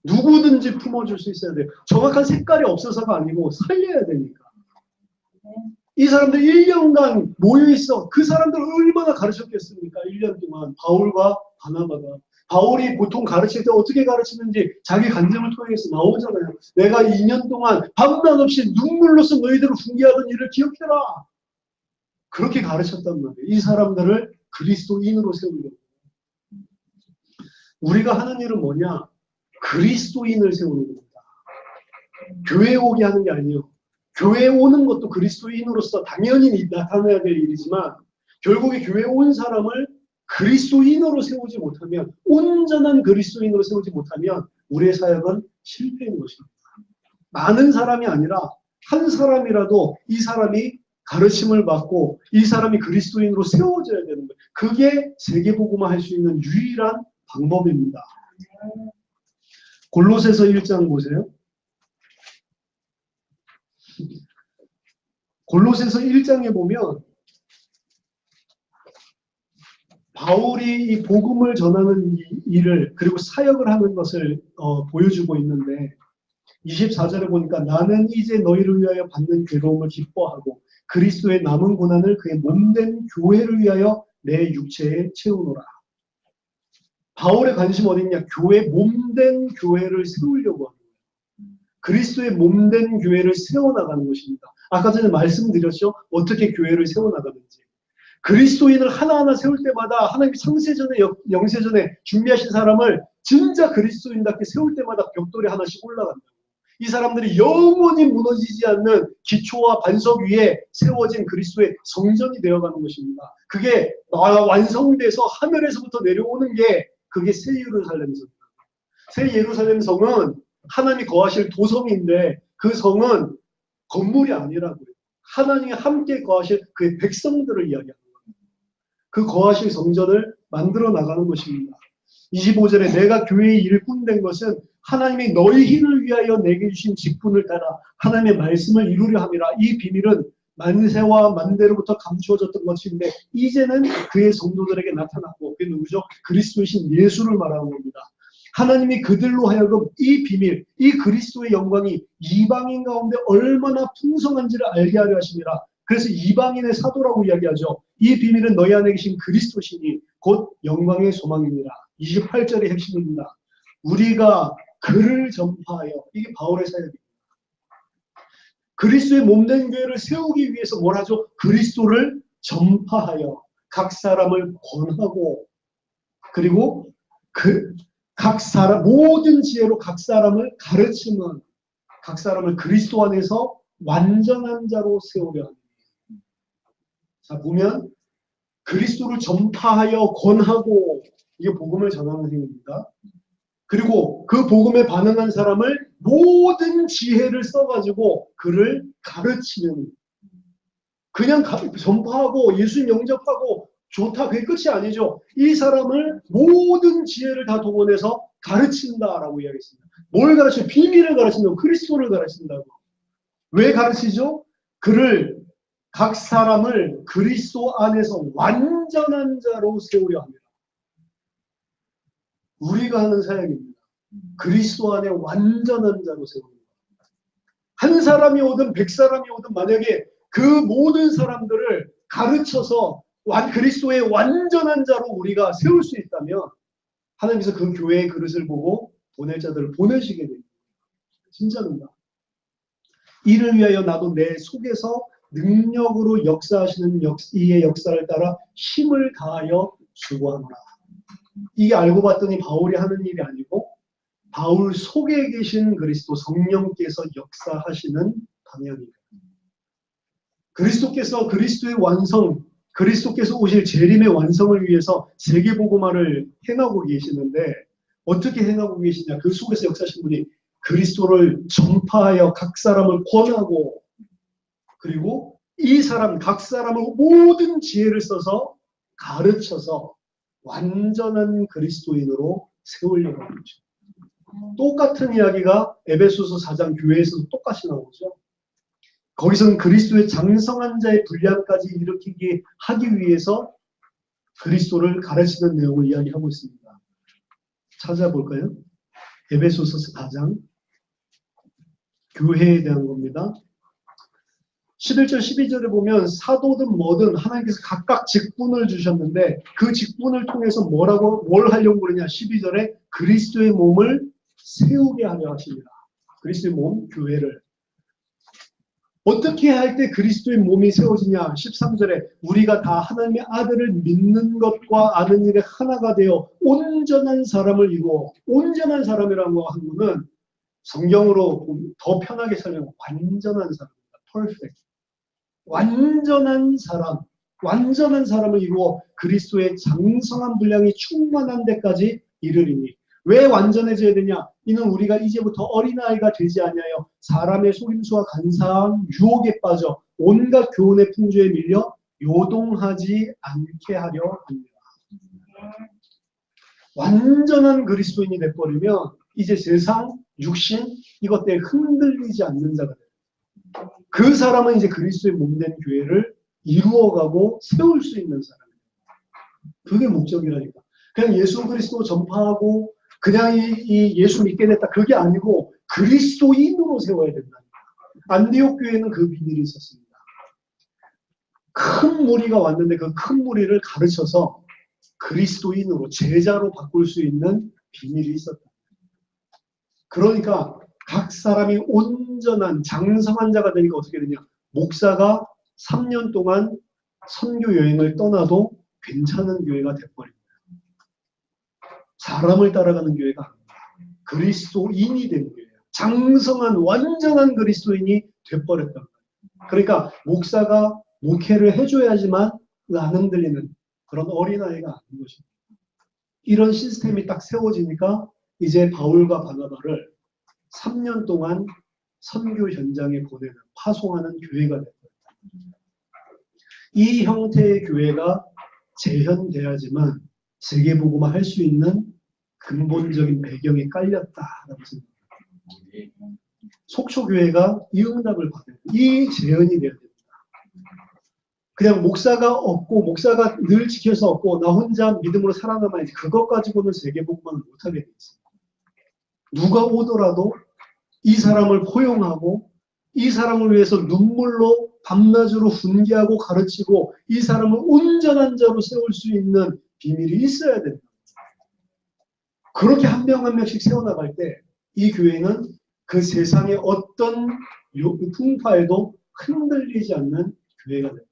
S1: 누구든지 품어줄 수 있어야 돼요. 정확한 색깔이 없어서가 아니고 살려야 되니까. 이 사람들 1년간 모여있어. 그 사람들 얼마나 가르쳤겠습니까? 1년 동안 바울과 바나바가. 바울이 보통 가르칠 때 어떻게 가르치는지 자기 간증을 통해서 나오잖아요. 내가 2년 동안 밤낮 없이 눈물로써 너희들을 훈계하던 일을 기억해라. 그렇게 가르쳤단 말이에요. 이 사람들을 그리스도인으로 세우려고. 우리가 하는 일은 뭐냐? 그리스도인을 세우는 겁니다. 교회에 오게 하는 게 아니에요. 교회에 오는 것도 그리스도인으로서 당연히 나타나야 될 일이지만 결국에 교회에 온 사람을 그리스도인으로 세우지 못하면 온전한 그리스도인으로 세우지 못하면 우리의 사역은 실패인 것입니다. 많은 사람이 아니라 한 사람이라도 이 사람이 가르침을 받고 이 사람이 그리스도인으로 세워져야 되는 거예요. 그게 세계복음화 할 수 있는 유일한 방법입니다. 골로새서 1장 보세요. 골로새서 1장에 보면 바울이 이 복음을 전하는 일을 그리고 사역을 하는 것을 보여주고 있는데 24절에 보니까 나는 이제 너희를 위하여 받는 괴로움을 기뻐하고 그리스도의 남은 고난을 그의 몸된 교회를 위하여 내 육체에 채우노라. 바울의 관심 어디 있냐? 몸된 교회를 세우려고 하는 거예요. 그리스도의 몸된 교회를 세워나가는 것입니다. 아까 전에 말씀드렸죠? 어떻게 교회를 세워나가는지. 그리스도인을 하나하나 세울 때마다 하나님 창세전에 영세전에 준비하신 사람을 진짜 그리스도인답게 세울 때마다 벽돌이 하나씩 올라간다. 이 사람들이 영원히 무너지지 않는 기초와 반석 위에 세워진 그리스도의 성전이 되어가는 것입니다. 그게 완성돼서 하늘에서부터 내려오는 게 그게 새 예루살렘 성입니다. 새 예루살렘 성은 하나님이 거하실 도성인데 그 성은 건물이 아니라고요. 하나님이 함께 거하실 그의 백성들을 이야기하는 겁니다. 그 거하실 성전을 만들어 나가는 것입니다. 25절에 내가 교회의 일꾼 된 것은 하나님이 너희를 위하여 내게 주신 직분을 따라 하나님의 말씀을 이루려 함이라. 이 비밀은 만세와 만대로부터 감추어졌던 것인데 이제는 그의 성도들에게 나타났고 그게 누구죠? 그리스도이신 예수를 말하는 겁니다. 하나님이 그들로 하여금 이 비밀, 이 그리스도의 영광이 이방인 가운데 얼마나 풍성한지를 알게 하려 하심이라. 그래서 이방인의 사도라고 이야기하죠. 이 비밀은 너희 안에 계신 그리스도시니 곧 영광의 소망입니다. 28절의 핵심입니다. 우리가 그를 전파하여, 이게 바울의 사역입니다. 그리스도의 몸된 교회를 세우기 위해서 뭘 하죠? 그리스도를 전파하여 각 사람을 권하고 그리고 각 사람 모든 지혜로 각 사람을 가르치는 각 사람을 그리스도 안에서 완전한 자로 세우려 합니다. 자 보면 그리스도를 전파하여 권하고 이게 복음을 전하는 행위입니다. 그리고 그 복음에 반응한 사람을 모든 지혜를 써가지고 그를 가르치는 그냥 전파하고 예수님 영접하고 좋다 그게 끝이 아니죠. 이 사람을 모든 지혜를 다 동원해서 가르친다라고 이야기했습니다. 뭘 가르쳐? 비밀을 가르친다고. 그리스도를 가르친다고. 왜 가르치죠? 각 사람을 그리스도 안에서 완전한 자로 세우려 합니다. 우리가 하는 사역입니다. 그리스도 안에 완전한 자로 세우는 겁니다. 한 사람이 오든 100사람이 오든 만약에 그 모든 사람들을 가르쳐서 그리스도의 완전한 자로 우리가 세울 수 있다면 하나님께서 그 교회의 그릇을 보고 보낼 자들을 보내시게 됩니다. 진짜입니다. 이를 위하여 나도 내 속에서 능력으로 역사하시는 이의 역사를 따라 힘을 다하여 수고하노라. 이게 알고 봤더니 바울이 하는 일이 아니고 바울 속에 계신 그리스도 성령께서 역사하시는 방향입니다. 그리스도께서 그리스도의 완성, 그리스도께서 오실 재림의 완성을 위해서 세계복음화를 행하고 계시는데 어떻게 행하고 계시냐. 그 속에서 역사하신 분이 그리스도를 전파하여 각 사람을 권하고 그리고 이 사람, 각 사람을 모든 지혜를 써서 가르쳐서 완전한 그리스도인으로 세우려고 하는 거죠. 똑같은 이야기가 에베소서 4장 교회에서도 똑같이 나오죠. 거기서는 그리스도의 장성한 자의 분량까지 일으키게 하기 위해서 그리스도를 가르치는 내용을 이야기하고 있습니다. 찾아볼까요? 에베소서 4장 교회에 대한 겁니다. 11절 12절에 보면 사도든 뭐든 하나님께서 각각 직분을 주셨는데 그 직분을 통해서 뭘 하려고 그러냐. 12절에 그리스도의 몸을 세우게 하려 하십니다. 그리스도의 몸, 교회를. 어떻게 할 때 그리스도의 몸이 세워지냐. 13절에 우리가 다 하나님의 아들을 믿는 것과 아는 일에 하나가 되어 온전한 사람을 이루어. 온전한 사람이라고 하는 것은 성경으로 더 편하게 설명하면 완전한 사람입니다. perfect. 완전한 사람을 이루어 그리스도의 장성한 분량이 충만한 데까지 이르리니. 왜 완전해져야 되냐? 이는 우리가 이제부터 어린아이가 되지 아니하여 사람의 속임수와 간사한 유혹에 빠져 온갖 교훈의 풍조에 밀려 요동하지 않게 하려 합니다. 완전한 그리스도인이 돼버리면 이제 세상, 육신 이것 때문에 흔들리지 않는 자가 돼요. 그 사람은 이제 그리스도의 몸된 교회를 이루어가고 세울 수 있는 사람이에요. 그게 목적이라니까. 그냥 예수 그리스도 전파하고 그냥 이 예수 믿게 됐다. 그게 아니고 그리스도인으로 세워야 된다니까. 안디옥 교회는 그 비밀이 있었습니다. 큰 무리가 왔는데 그 큰 무리를 가르쳐서 그리스도인으로 제자로 바꿀 수 있는 비밀이 있었다. 그러니까 각 사람이 온전한 장성한 자가 되니까 어떻게 되냐. 목사가 3년 동안 선교 여행을 떠나도 괜찮은 교회가 돼버립니다. 사람을 따라가는 교회가 아닙니다. 그리스도인이 된 교회예요. 장성한 완전한 그리스도인이 돼버렸단 말이에요. 그러니까 목사가 목회를 해줘야지만 안 흔들리는 그런 어린아이가 아닌 것입니다. 이런 시스템이 딱 세워지니까 이제 바울과 바나바를 3년 동안 선교 현장에 보내는, 파송하는 교회가 됐어요. 이 형태의 교회가 재현돼야지만 세계복음화 할 수 있는 근본적인 배경이 깔렸다라고 생각합니다. 속초교회가 이 응답을 받아요. 이 재현이 돼야 됩니다. 그냥 목사가 없고 목사가 늘 지켜서 없고 나 혼자 믿음으로 살아남아야지 그것 가지고는 세계복음화는 못하게 돼 있습니다. 누가 오더라도 이 사람을 포용하고 이 사람을 위해서 눈물로 밤낮으로 훈계하고 가르치고 이 사람을 온전한 자로 세울 수 있는 비밀이 있어야 된다. 그렇게 한 명 한 명씩 세워나갈 때 이 교회는 그 세상의 어떤 풍파에도 흔들리지 않는 교회가 됩니다.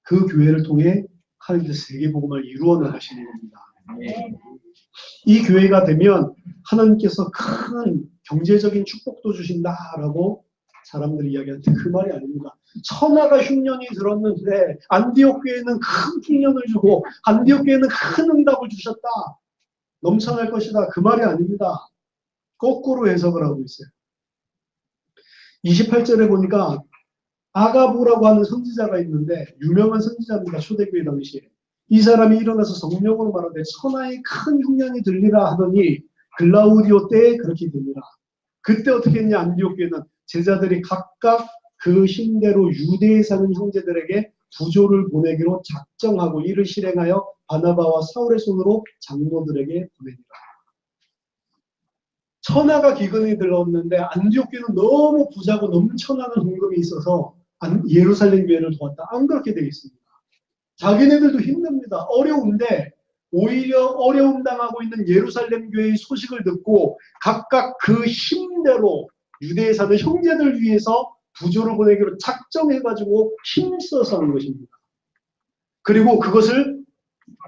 S1: 그 교회를 통해 하나님께서 세계복음을 이루어 나가시는 겁니다. 이 교회가 되면 하나님께서 큰 경제적인 축복도 주신다라고 사람들이 이야기하는데 그 말이 아닙니다. 천하가 흉년이 들었는데 안디옥 교회는 큰 흉년을 주고 안디옥 교회는 큰 응답을 주셨다. 넘쳐날 것이다. 그 말이 아닙니다. 거꾸로 해석을 하고 있어요. 28절에 보니까 아가부라고 하는 선지자가 있는데 유명한 선지자입니다. 초대교회 당시에. 이 사람이 일어나서 성령으로 말하되 천하에 큰 흉년이 들리라 하더니 글라우디오 때에 그렇게 됩니다. 그때 어떻게 했냐. 안디옥 교회는 제자들이 각각 그 힘대로 유대에 사는 형제들에게 부조를 보내기로 작정하고 이를 실행하여 바나바와 사울의 손으로 장로들에게 보내니라. 천하가 기근이 들었는데 안디옥 교회는 너무 부자고 넘쳐나는 헌금이 있어서 예루살렘 교회를 도왔다. 안 그렇게 되어 있습니다. 자기네들도 힘듭니다. 어려운데 오히려 어려움 당하고 있는 예루살렘 교회의 소식을 듣고 각각 그 힘대로 유대에 사는 형제들 위해서 부조를 보내기로 작정해가지고 힘써서 하는 것입니다. 그리고 그것을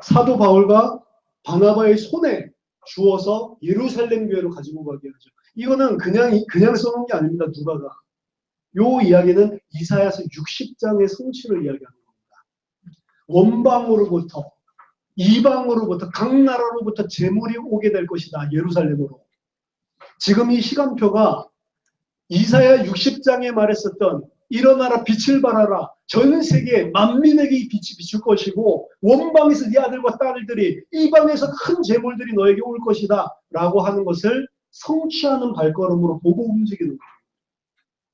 S1: 사도 바울과 바나바의 손에 주어서 예루살렘 교회로 가지고 가게 하죠. 이거는 그냥 써놓은 게 아닙니다. 누가가. 요 이야기는 이사야서 60장의 성취를 이야기하는 겁니다. 원방으로부터 이방으로부터 각 나라로부터 재물이 오게 될 것이다. 예루살렘으로. 지금 이 시간표가 이사야 60장에 말했었던 일어나라 빛을 발하라. 전 세계 만민에게 이 빛이 비출 것이고 원방에서 네 아들과 딸들이 이방에서 큰 재물들이 너에게 올 것이다. 라고 하는 것을 성취하는 발걸음으로 보고 움직이는 거예요.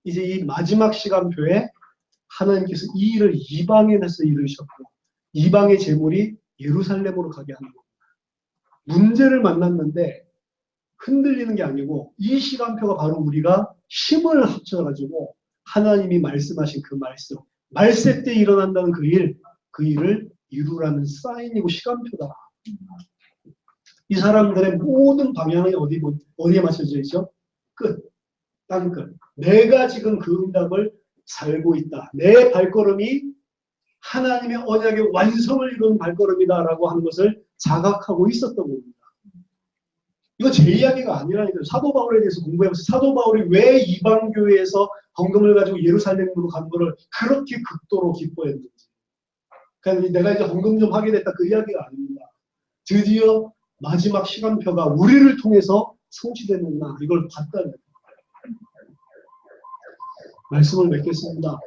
S1: 이제 이 마지막 시간표에 하나님께서 이 일을 이방인에서 이루셨고 이방의 재물이 예루살렘으로 가게 하는 겁니다. 문제를 만났는데 흔들리는 게 아니고 이 시간표가 바로 우리가 힘을 합쳐가지고 하나님이 말씀하신 그 말세 때 일어난다는 그 일을 이루라는 사인이고 시간표다. 이 사람들의 모든 방향이 어디에 맞춰져 있죠? 끝. 땅끝. 내가 지금 그 응답을 살고 있다. 내 발걸음이 하나님의 언약의 완성을 이루는 발걸음이다라고 하는 것을 자각하고 있었던 겁니다. 이거 제 이야기가 아니라니까요. 사도 바울에 대해서 공부해보세요. 사도 바울이 왜 이방교회에서 헌금을 가지고 예루살렘으로 간 거를 그렇게 극도로 기뻐했는지. 그러니까 내가 이제 헌금 좀 하게 됐다 그 이야기가 아닙니다. 드디어 마지막 시간표가 우리를 통해서 성취됐구나. 이걸 봤다는 거예요. 말씀을 맺겠습니다.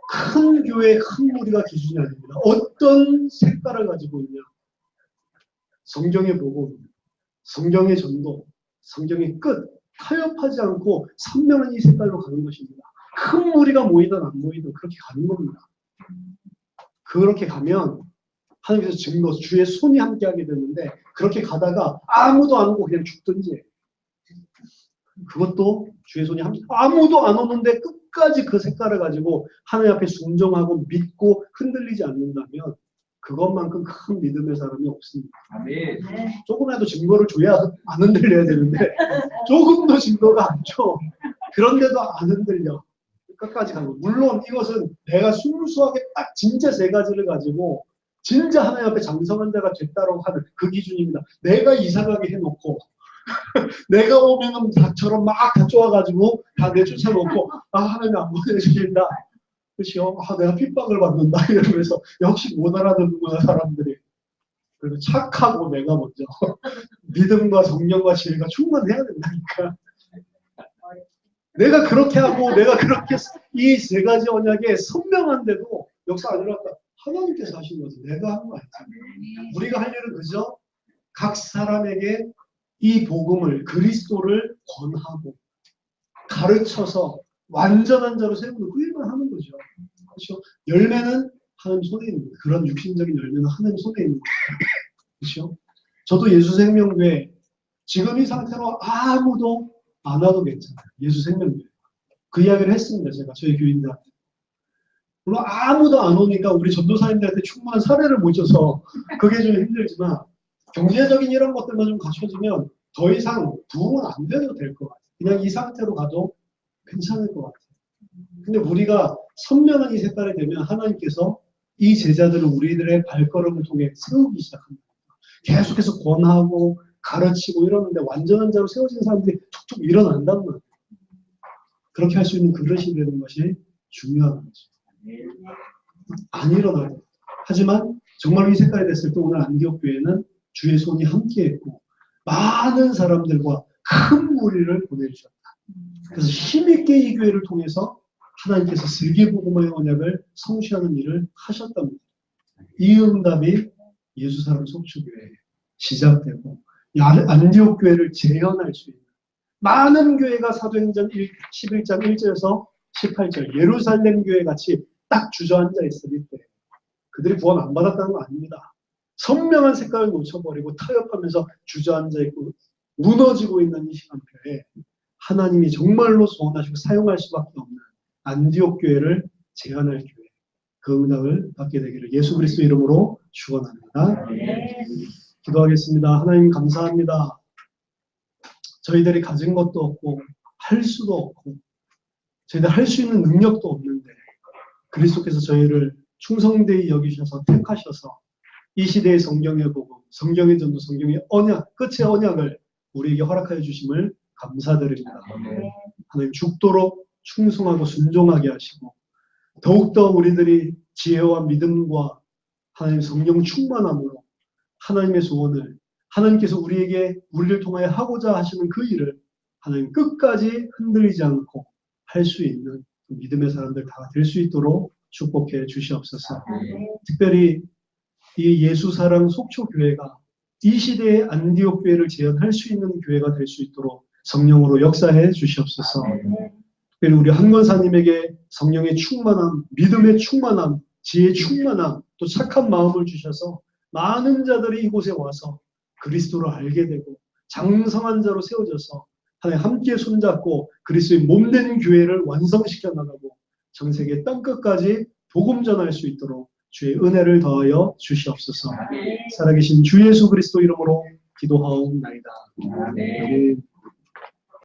S1: 큰 교회, 큰 무리가 기준이 아닙니다. 어떤 색깔을 가지고 있냐. 성경의 복음, 성경의 전도, 성경의 끝, 타협하지 않고 선명한 이 색깔로 가는 것입니다. 큰 무리가 모이든 안 모이든 그렇게 가는 겁니다. 그렇게 가면 하나님께서 증거, 주의 손이 함께하게 되는데 그렇게 가다가 아무도 안 오고 그냥 죽든지 그것도 주의 손이 아무도 안 오는데 끝까지 그 색깔을 가지고 하나님 앞에 순종하고 믿고 흔들리지 않는다면 그것만큼 큰 믿음의 사람이 없습니다. 아멘. 조금이라도 증거를 줘야 안 흔들려야 되는데 조금도 증거가 안 줘. 그런데도 안 흔들려. 끝까지 가는 거예요. 물론 이것은 내가 순수하게 딱 진짜 세 가지를 가지고 진짜 하나님 앞에 장성한 자가 됐다라고 하는 그 기준입니다. 내가 이사가게 해놓고 내가 오면은 다처럼 막 다 쪼아가지고 다 내쫓아놓고 하나님 안 보내주신다. 그렇죠? 내가 핍박을 받는다 이러면서 역시 못 알아듣는구나 사람들이. 그리고 착하고 내가 먼저 믿음과 성령과 지혜가 충만해야 된다니까. 내가 그렇게 하고 내가 그렇게 이 세 가지 언약에 선명한데도 역사 안 일어났다. 하나님께서 하신 거지. 내가 한 거 아니잖아. 우리가 할 일은 그저 각 사람에게 이 복음을 그리스도를 권하고 가르쳐서 완전한 자로 세우는 그 일만 하는 거죠. 그렇죠? 열매는 하나님 손에 있는 거예요. 그런 육신적인 열매는 하나님 손에 있는 거예요. 그렇죠? 저도 예수생명교회 지금 이 상태로 아무도 안 와도 괜찮아요. 예수생명교회. 그 이야기를 했습니다. 제가 저희 교인들한테. 물론 아무도 안 오니까 우리 전도사님들한테 충분한 사례를 못 줘서 그게 좀 힘들지만 경제적인 이런 것들만 좀 갖춰지면 더 이상 부흥은 안 돼도 될 것 같아요. 그냥 이 상태로 가도 괜찮을 것 같아요. 근데 우리가 선명한 이 색깔이 되면 하나님께서 이 제자들을 우리들의 발걸음을 통해 세우기 시작합니다. 계속해서 권하고 가르치고 이러는데 완전한 자로 세워진 사람들이 툭툭 일어난단 말이에요. 그렇게 할 수 있는 그릇이 되는 것이 중요한 거죠. 안 일어나요. 하지만 정말 이 색깔이 됐을 때 오늘 안디옥 교회는 주의 손이 함께했고 많은 사람들과 큰 무리를 보내주셨다. 그래서 힘있게 이 교회를 통해서 하나님께서 세계복음의 언약을 성취하는 일을 하셨답니다. 이 응답이 예수사람 속주교회에 시작되고 안디옥 교회를 재현할 수 있는 많은 교회가 사도행전 11장 1절에서 18절 예루살렘 교회 같이 딱 주저앉아 있을 때 그들이 구원 안 받았다는 거 아닙니다. 선명한 색깔을 놓쳐버리고 타협하면서 주저앉아 있고 무너지고 있는 이 시간표에 하나님이 정말로 소원하시고 사용할 수밖에 없는 안디옥 교회를 재현할 교회 그 응답을 받게 되기를 예수 그리스도 이름으로 축원합니다. 기도하겠습니다. 하나님 감사합니다. 저희들이 가진 것도 없고 할 수도 없고 저희들 할 수 있는 능력도 없는데 그리스도께서 저희를 충성되이 여기셔서 택하셔서 이 시대의 성경의 복음, 성경의 전도, 성경의 언약, 끝의 언약을 우리에게 허락하여 주심을 감사드립니다. 하나님 죽도록 충성하고 순종하게 하시고 더욱더 우리들이 지혜와 믿음과 하나님 성령 충만함으로 하나님의 소원을 하나님께서 우리를 통하여 하고자 하시는 그 일을 하나님 끝까지 흔들리지 않고 할 수 있는 믿음의 사람들 다 될 수 있도록 축복해 주시옵소서. 특별히 이 예수사랑 속초교회가 이 시대의 안디옥 교회를 재현할 수 있는 교회가 될 수 있도록 성령으로 역사해 주시옵소서. 특별히 우리 한권사님에게 성령의 충만함, 믿음의 충만함, 지혜의 충만함, 또 착한 마음을 주셔서 많은 자들이 이곳에 와서 그리스도를 알게 되고 장성한 자로 세워져서 하나님 함께 손잡고 그리스도의 몸된 교회를 완성시켜 나가고 전 세계 땅끝까지 복음 전할 수 있도록 주의 은혜를 더하여 주시옵소서. 살아계신 주 예수 그리스도 이름으로 기도하옵나이다. 아멘.